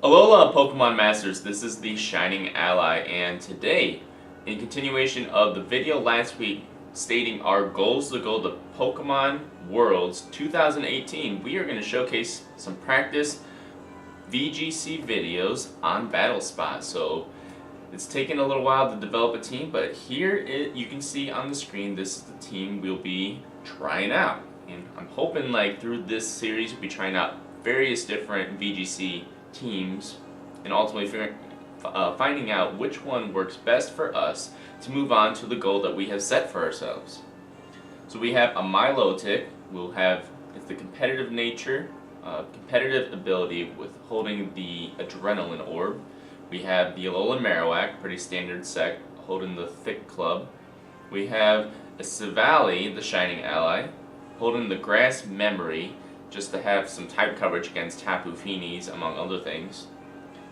Alola Pokemon Masters, this is the Shining Ally, and today, in continuation of the video last week stating our goals to go to Pokemon Worlds 2018, we are going to showcase some practice VGC videos on Battle Spot. So it's taken a little while to develop a team, but you can see on the screen this is the team we'll be trying out. And I'm hoping through this series we'll be trying out various different VGC teams and ultimately finding out which one works best for us to move on to the goal that we have set for ourselves. So we have a Milotic. It's the competitive nature, competitive ability with holding the Adrenaline Orb. We have the Alolan Marowak, pretty standard sec, holding the Thick Club. We have a Savali, the Shining Ally, holding the Grass Memory, just to have some type coverage against Tapu Finis, among other things.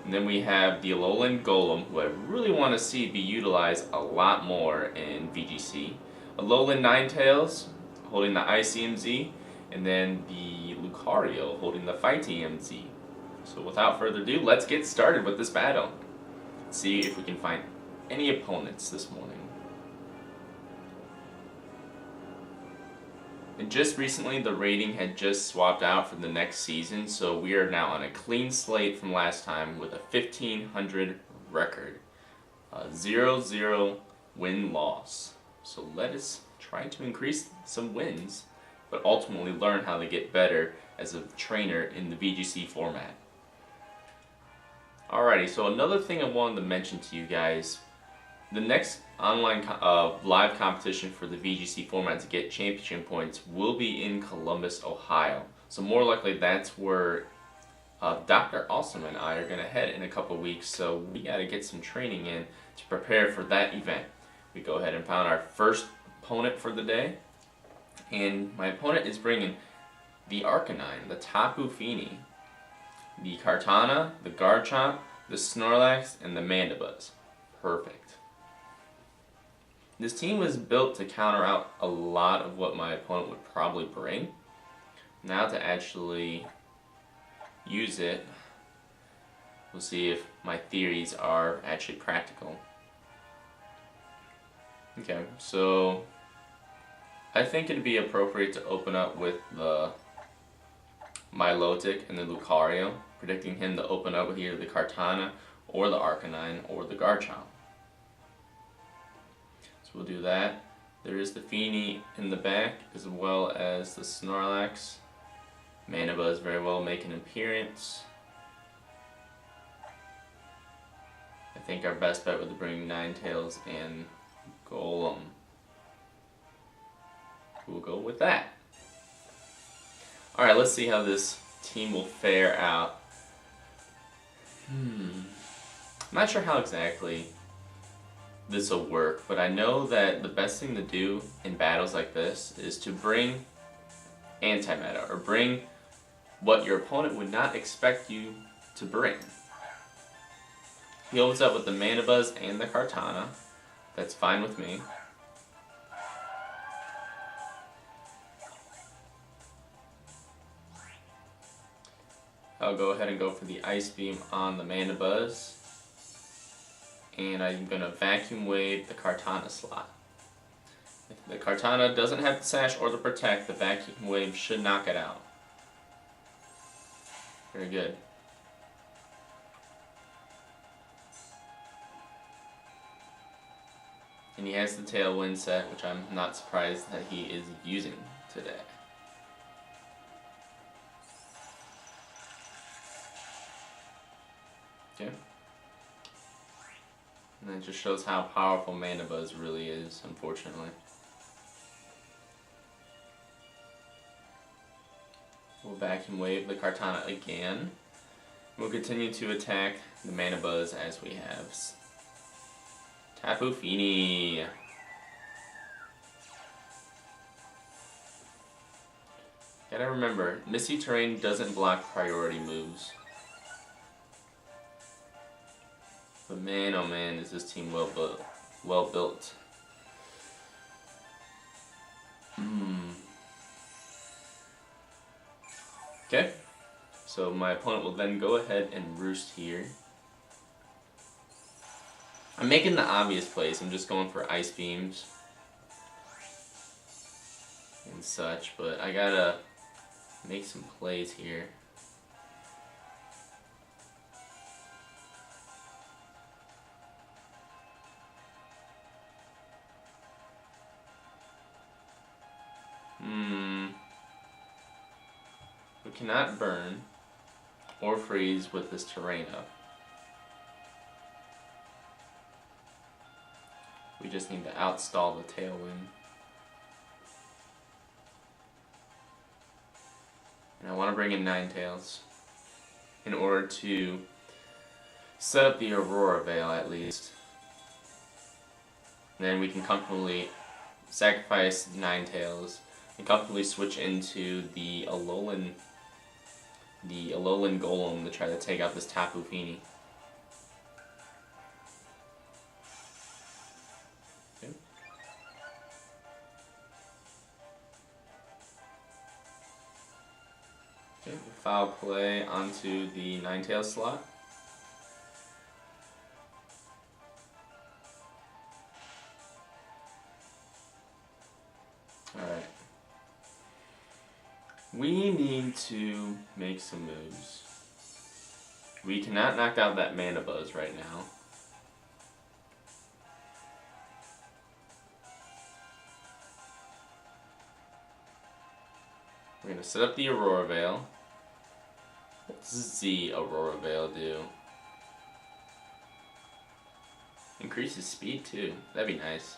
And then we have the Alolan Golem, who I really want to see be utilized a lot more in VGC. Alolan Ninetales, holding the ICMZ, and then the Lucario, holding the Fighting MZ. So without further ado, let's get started with this battle. Let's see if we can find any opponents this morning. And just recently, the rating had just swapped out for the next season, so we are now on a clean slate from last time with a 1500 record. 0-0 win-loss. So let us try to increase some wins, but ultimately learn how to get better as a trainer in the VGC format. Alrighty, so another thing I wanted to mention to you guys, the next online live competition for the VGC format to get championship points will be in Columbus, Ohio. So more likely that's where Dr. Awesome and I are going to head in a couple weeks, so we got to get some training in to prepare for that event. We go ahead and found our first opponent for the day, and my opponent is bringing the Arcanine, the Tapu Fini, the Kartana, the Garchomp, the Snorlax, and the Mandibuzz. Perfect. This team was built to counter out a lot of what my opponent would probably bring. Now to actually use it, we'll see if my theories are actually practical. Okay, so I think it'd be appropriate to open up with the Milotic and the Lucario, predicting him to open up with either the Kartana or the Arcanine or the Garchomp. So we'll do that. There is the Fini in the back as well as the Snorlax. Mandibuzz very well make an appearance. I think our best bet would bring Ninetales and Golem. We'll go with that. Alright, let's see how this team will fare out. I'm not sure how exactly this will work, but I know that the best thing to do in battles like this is to bring anti-meta, or bring what your opponent would not expect you to bring. He opens up with the Mandibuzz and the Kartana. That's fine with me. I'll go ahead and go for the Ice Beam on the Mandibuzz, and I'm going to Vacuum Wave the Kartana slot. If the Kartana doesn't have the Sash or the Protect, the Vacuum Wave should knock it out. Very good. And he has the Tailwind set, which I'm not surprised that he is using today. Okay. And that just shows how powerful Mandibuzz really is, unfortunately. We'll Vacuum Wave the Kartana again. We'll continue to attack the Mandibuzz as we have. Tapu Fini. Gotta remember, Misty Terrain doesn't block priority moves. But man, oh man, is this team well built. Okay, So my opponent will then go ahead and roost here. I'm making the obvious plays. I'm just going for ice beams and such, but I gotta make some plays here. We cannot burn or freeze with this terrain up. We just need to outstall the tailwind. And I want to bring in Ninetales in order to set up the Aurora Veil at least. And then we can comfortably sacrifice Ninetales and comfortably switch into the Alolan Golem to try to take out this Tapu Fini. Okay. Okay, foul play onto the Ninetales slot. Alright. We need to make some moves. We cannot knock out that Mana Buzz right now. We're going to set up the Aurora Veil. What does the Aurora Veil do? Increases speed too. That'd be nice.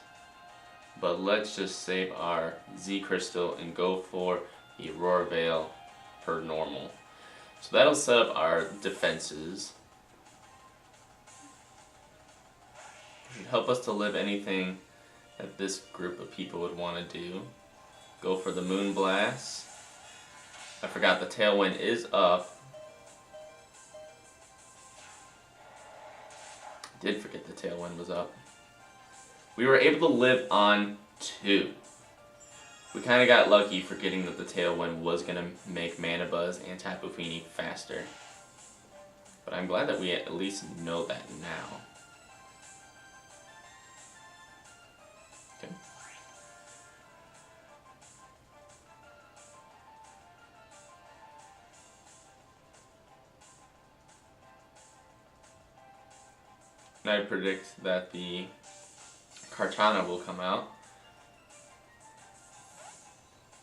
But let's just save our Z Crystal and go for the Aurora Veil per normal. So that'll set up our defenses. It'll help us to live anything that this group of people would want to do. Go for the Moon Blast. I forgot the Tailwind is up. Did forget the Tailwind was up. We were able to live on 2. We kind of got lucky forgetting that the Tailwind was going to make Mana Buzz and Tapu Fini faster. But I'm glad that we at least know that now. Okay. And I predict that the Kartana will come out.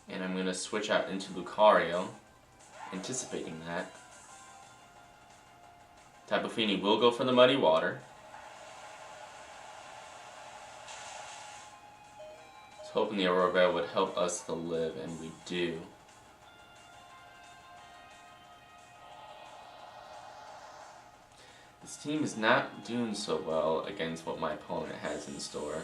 And I'm going to switch out into Lucario, anticipating that. Tapu Fini will go for the Muddy Water. I was hoping the Aurora Veil would help us to live, and we do. This team is not doing so well against what my opponent has in store.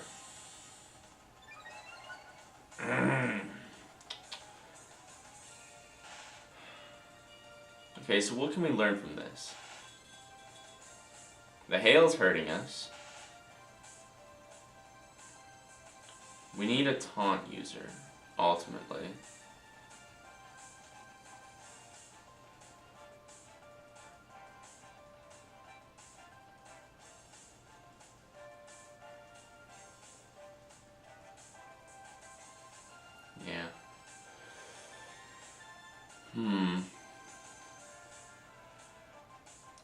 Okay, so what can we learn from this? The hail's hurting us. We need a taunt user, ultimately. Yeah.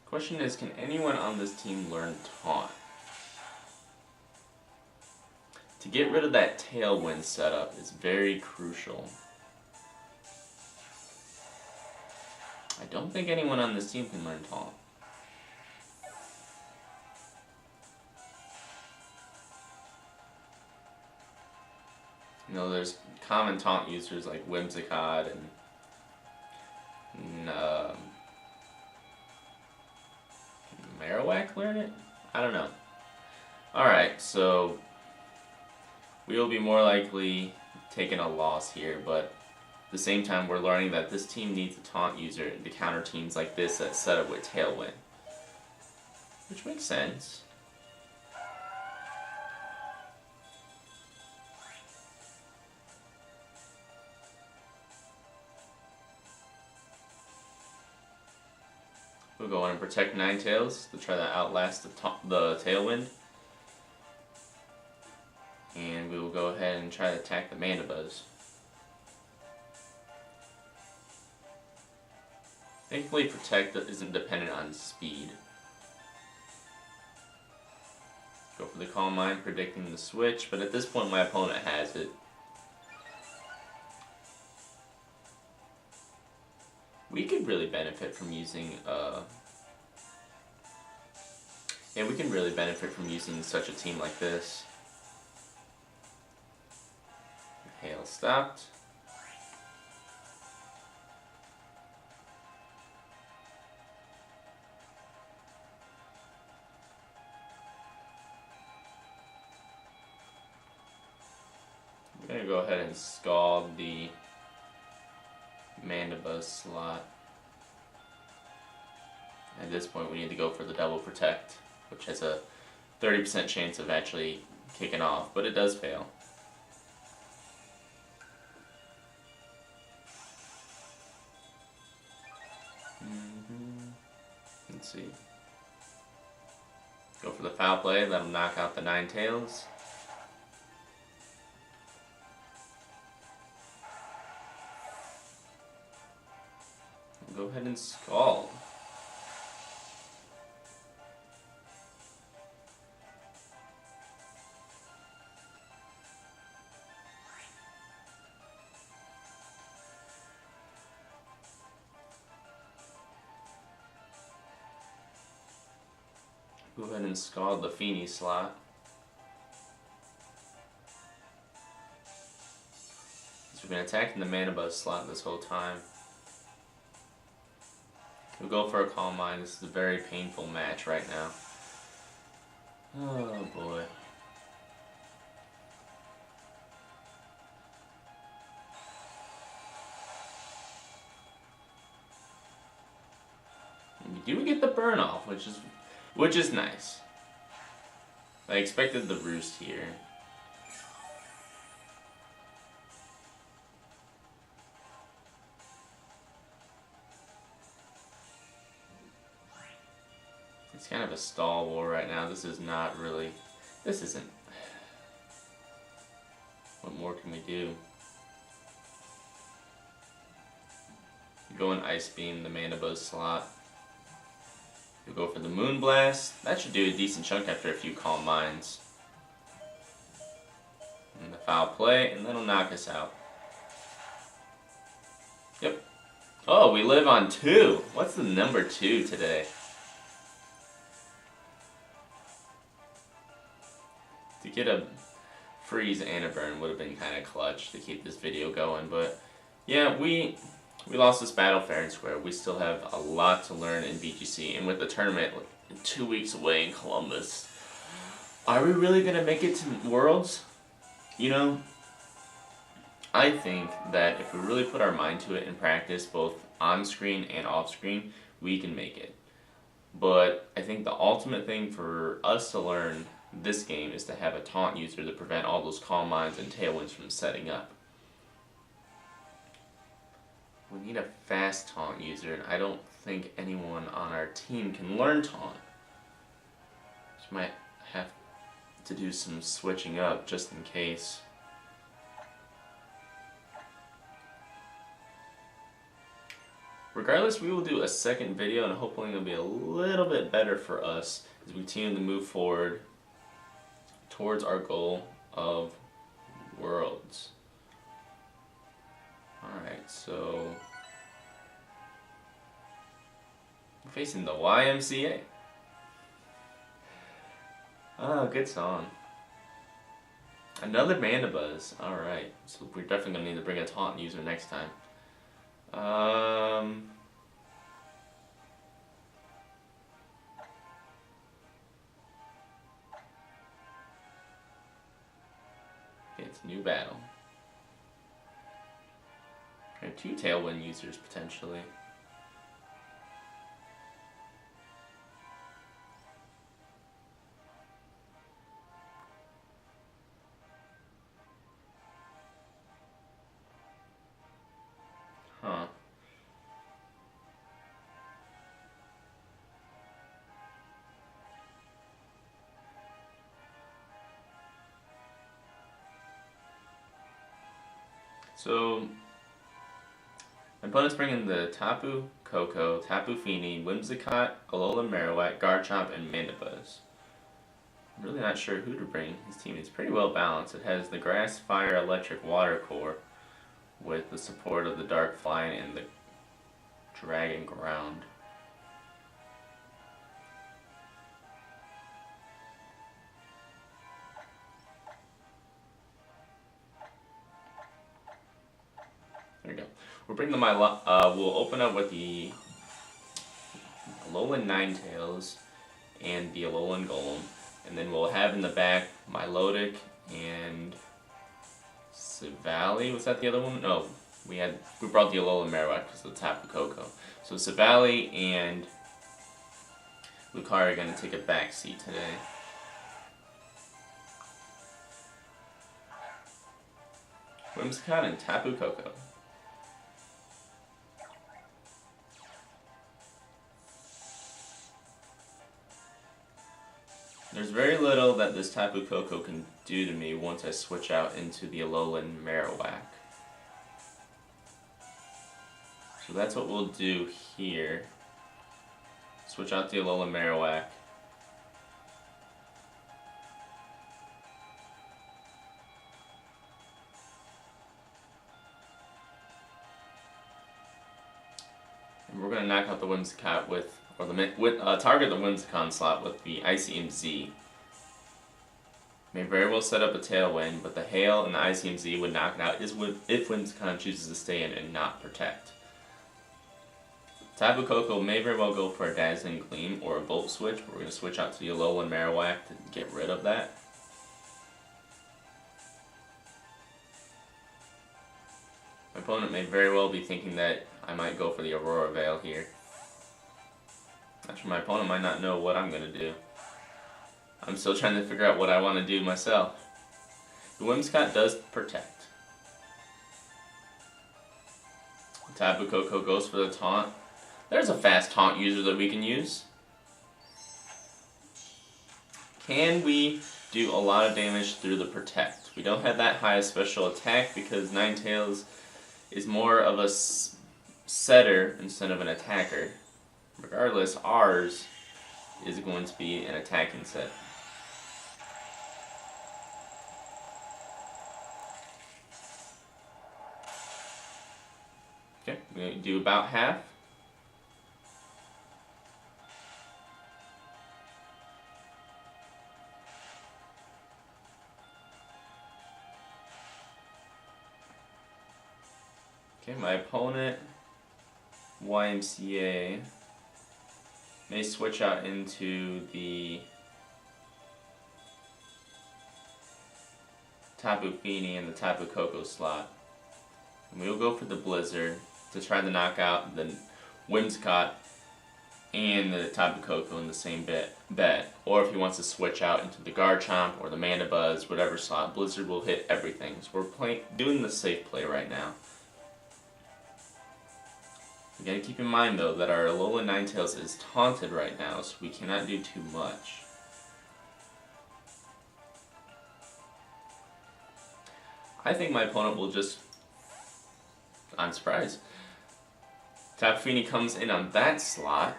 Question is, can anyone on this team learn Taunt? To get rid of that Tailwind setup is very crucial. I don't think anyone on this team can learn Taunt. You know, there's common Taunt users like Whimsicott and Marowak learn it? I don't know. Alright, so we will be more likely taking a loss here, but at the same time we're learning that this team needs a taunt user to counter teams like this that set up with Tailwind. Which makes sense. We'll go on and protect Ninetales to try to outlast the Tailwind. And we will go ahead and try to attack the Mandibuzz. Thankfully, Protect isn't dependent on speed. Go for the Calm Mind, predicting the switch, but at this point my opponent has it. We could really benefit from using, we can really benefit from using such a team like this. Hail stopped. I'm going to go ahead and scald the Mandibuzz slot. At this point we need to go for the double protect, which has a 30% chance of actually kicking off, but it does fail. Let's see. Go for the foul play, let him knock out the Ninetales. Go ahead and scald. Go ahead and scald the Feeny slot. So we've been attacking the Mandibuzz slot this whole time. We'll go for a Calm Mind. This is a very painful match right now. Oh boy. And we do get the burn off, which is nice. I expected the roost here. It's kind of a stall war right now. This isn't. What more can we do? Go and Ice Beam the Mandibuzz slot. We'll go for the Moonblast. That should do a decent chunk after a few Calm Minds. And the foul play, and that'll knock us out. Yep. Oh, we live on 2. What's the number 2 today? To get a freeze and a burn would have been kind of clutch to keep this video going, but yeah, we lost this battle fair and square. We still have a lot to learn in VGC, and with the tournament 2 weeks away in Columbus, are we really going to make it to Worlds? You know, I think that if we really put our mind to it and practice both on screen and off screen, we can make it. But I think the ultimate thing for us to learn this game is to have a taunt user to prevent all those Calm Minds and Tailwinds from setting up. We need a fast taunt user, and I don't think anyone on our team can learn taunt. So might have to do some switching up just in case. Regardless, we will do a second video, and hopefully it'll be a little bit better for us as we continue to move forward towards our goal of Worlds. Alright, so we're facing the YMCA. Oh, good song. Another Mandibuzz. Alright, so we're definitely going to need to bring a taunt user next time. It's a new battle. We have 2 Tailwind users potentially. Huh. So, my opponent's bringing the Tapu Koko, Tapu Fini, Whimsicott, Alolan Marowak, Garchomp, and Mandibuzz. I'm really not sure who to bring. His team is pretty well balanced. It has the Grass, Fire, Electric, Water core with the support of the Dark Flying and the Dragon Ground. There we go. We'll bring the we'll open up with the Alolan Ninetales and the Alolan Golem, and then we'll have in the back Milotic and Savali. Was that the other one? No, we brought the Alolan Marowak because of the Tapu Koko. So Savali and Lucario are going to take a back seat today. Whimsicott and Tapu Koko. There's very little that this Tapu Koko can do to me once I switch out into the Alolan Marowak. So that's what we'll do here. Switch out the Alolan Marowak. And we're going to knock out the Whimsicott target the Whimsicott slot with the Icy Z. May very well set up a Tailwind, but the Hail and the Icy Z would knock it out if Whimsicott chooses to stay in and not protect. Tapu Koko may very well go for a Dazzling Gleam or a Volt Switch, but we're going to switch out to the Alolan Marowak to get rid of that. My opponent may very well be thinking that I might go for the Aurora Veil here. Actually, my opponent might not know what I'm going to do. I'm still trying to figure out what I want to do myself. The Whimsicott does protect. Tapu Koko goes for the Taunt. There's a fast Taunt user that we can use. Can we do a lot of damage through the Protect? We don't have that high a special attack because Ninetales is more of a setter instead of an attacker. Regardless, ours is going to be an attacking set. Okay, we're going to do about half. Okay, my opponent, YMCA, may switch out into the Tapu Fini and the Tapu Koko slot. And we'll go for the Blizzard to try to knock out the Whimsicott and the Tapu Koko in the same bet. Or if he wants to switch out into the Garchomp or the Mandibuzz, whatever slot, Blizzard will hit everything. So we're doing the safe play right now. You gotta keep in mind though that our Alolan Ninetales is taunted right now, so we cannot do too much. I think my opponent will just, I'm surprised. Tapu Fini comes in on that slot.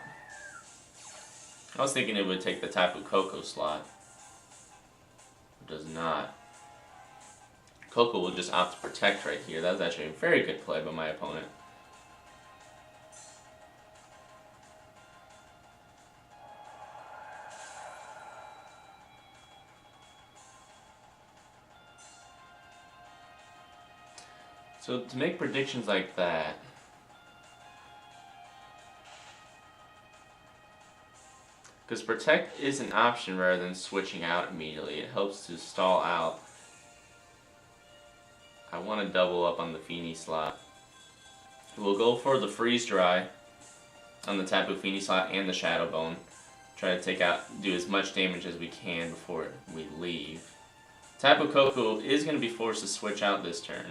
I was thinking it would take the Tapu Koko slot. It does not. Koko will just opt to protect right here. That was actually a very good play by my opponent. So to make predictions like that, because Protect is an option rather than switching out immediately, it helps to stall out. I want to double up on the Fini slot. We'll go for the Freeze Dry on the Tapu Fini slot and the Shadow Bone. Try to do as much damage as we can before we leave. Tapu Koko is going to be forced to switch out this turn.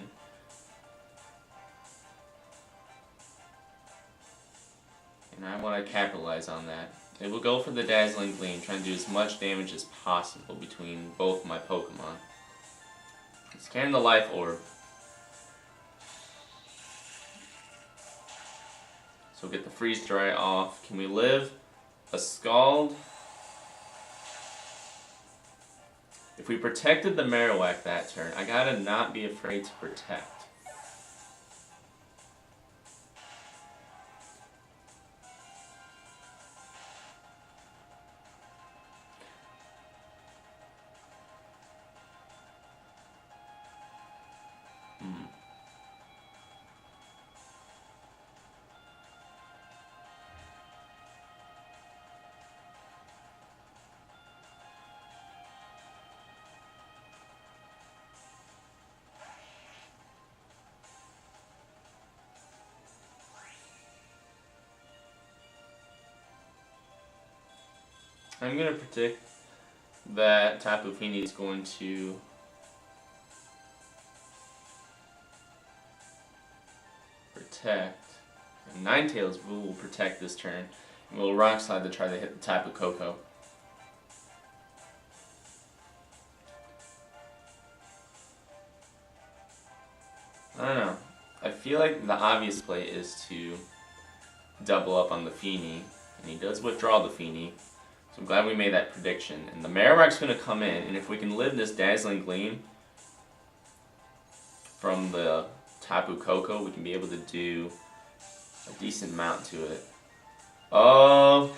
And I want to capitalize on that. It will go for the Dazzling Gleam, trying to do as much damage as possible between both my Pokemon. Scan the Life Orb. So get the freeze dry off. Can we live a Scald? If we protected the Marowak that turn, I gotta not be afraid to protect. I'm going to predict that Tapu Fini is going to protect, and Ninetales will protect this turn, and we'll Rock Slide to try to hit the Tapu Koko. I don't know. I feel like the obvious play is to double up on the Fini, and he does withdraw the Fini. So I'm glad we made that prediction. And the Marowak's going to come in, and if we can live this Dazzling Gleam from the Tapu Koko, we can be able to do a decent amount to it. Oh,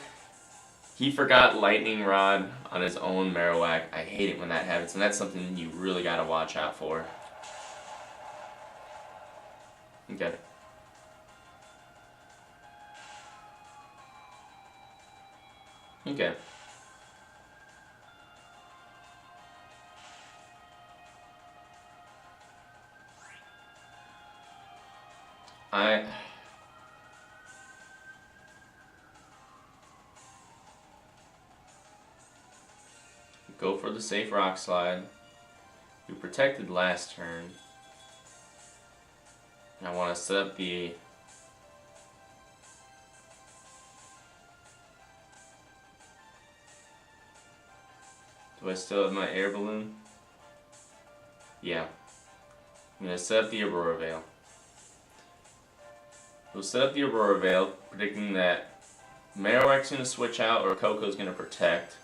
he forgot Lightning Rod on his own Marowak. I hate it when that happens, and that's something you really got to watch out for. Okay. Okay. I go for the safe Rock Slide. We protected last turn. I want to set up the Do I still have my air balloon? Yeah. I'm going to set up the Aurora Veil. We'll set up the Aurora Veil, predicting that Marowak's going to switch out or Koko's going to protect.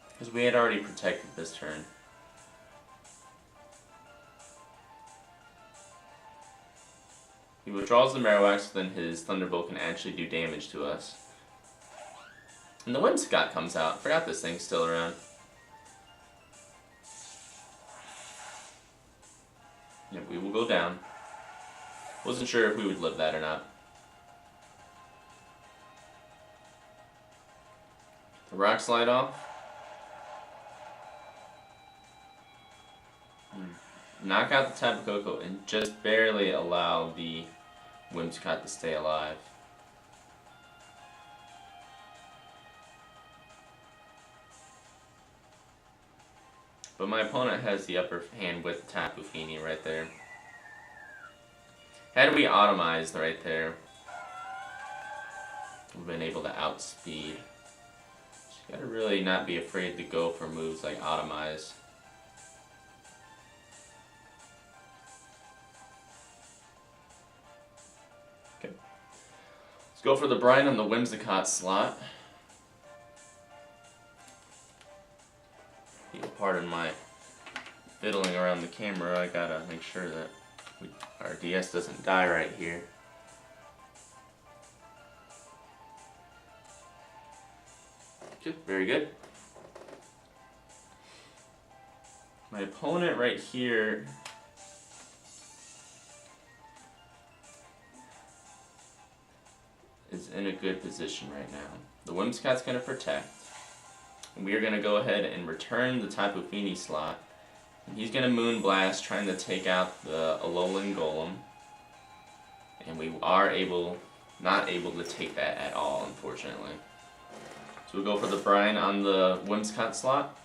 Because we had already protected this turn. He withdraws the Marowak, so then his Thunderbolt can actually do damage to us. And the Whimsicott comes out. Forgot this thing's still around. Yep, we will go down. Wasn't sure if we would live that or not. The Rock Slide off. Knock out the Tapu Koko and just barely allow the Whimsicott to stay alive. But my opponent has the upper hand with Tapu Fini right there. Had we automized right there, we've been able to outspeed. So you gotta really not be afraid to go for moves like automize. Okay. Let's go for the Brine on the Whimsicott slot. Pardon my fiddling around the camera, I gotta make sure that our DS doesn't die right here. Okay, very good. My opponent right here is in a good position right now. The Whimsicott's gonna protect. We are going to go ahead and return the Tapu Fini slot. And he's going to Moonblast, trying to take out the Alolan Golem. And we are not able to take that at all, unfortunately. So we'll go for the Brine on the Whimsicott slot.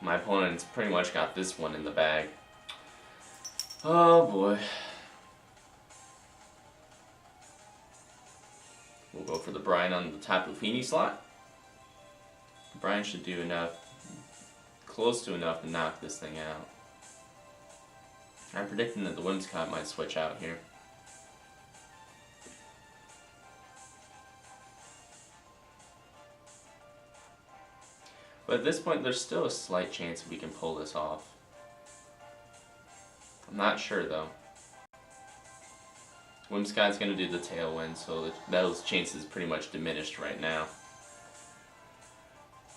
My opponent's pretty much got this one in the bag. Oh boy. We'll go for the Brine on the Tapu Fini slot. Brine should do enough, close to enough to knock this thing out. I'm predicting that the Whimsicott might switch out here. But at this point, there's still a slight chance we can pull this off. I'm not sure though. Whimsicott's going to do the tailwind, so those chances pretty much diminished right now.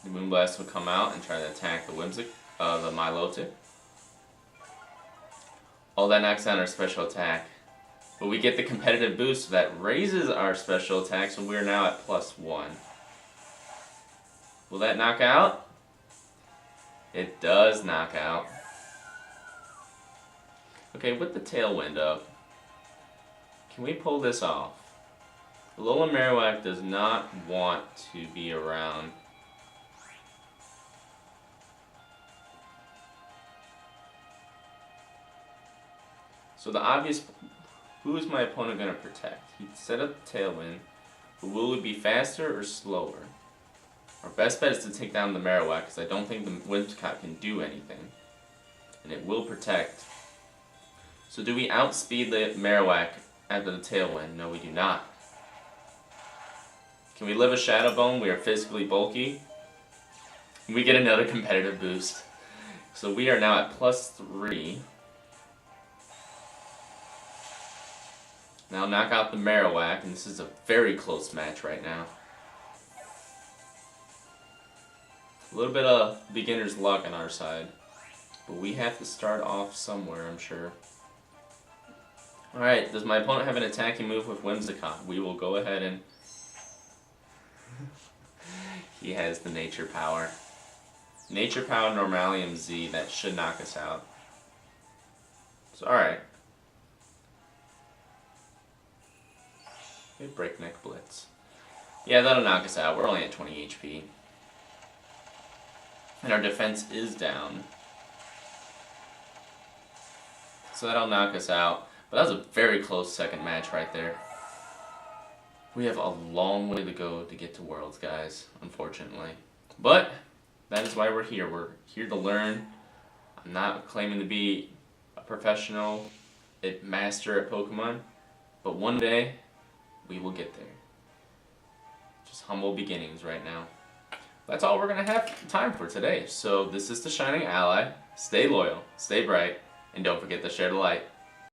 The Moonblast will come out and try to attack the the Milotic. All that knocks down our special attack. But we get the competitive boost that raises our special attack, so we're now at +1. Will that knock out? It does knock out. Okay, with the tailwind up, can we pull this off? Alola Marowak does not want to be around. So the obvious, who is my opponent going to protect? He set up the tailwind, but will it be faster or slower? Our best bet is to take down the Marowak, because I don't think the Whimsicott can do anything. And it will protect. So do we outspeed the Marowak after the tailwind? No, we do not. Can we live a Shadow Bone? We are physically bulky. We get another competitive boost. So we are now at +3. Now knock out the Marowak, and this is a very close match right now. A little bit of beginner's luck on our side, but we have to start off somewhere, I'm sure. Alright, does my opponent have an attacking move with Whimsicott? We will go ahead and... He has the Nature Power. Nature Power Normalium Z, that should knock us out. So alright. Breakneck Blitz. Yeah, that'll knock us out. We're only at 20 HP. And our defense is down. So that'll knock us out. But that was a very close second match right there. We have a long way to go to get to Worlds, guys, unfortunately. But that is why we're here. We're here to learn. I'm not claiming to be a professional master at Pokemon. But one day, we will get there. Just humble beginnings right now. That's all we're going to have time for today. So this is the Shining Ally. Stay loyal, stay bright, and don't forget to share the light.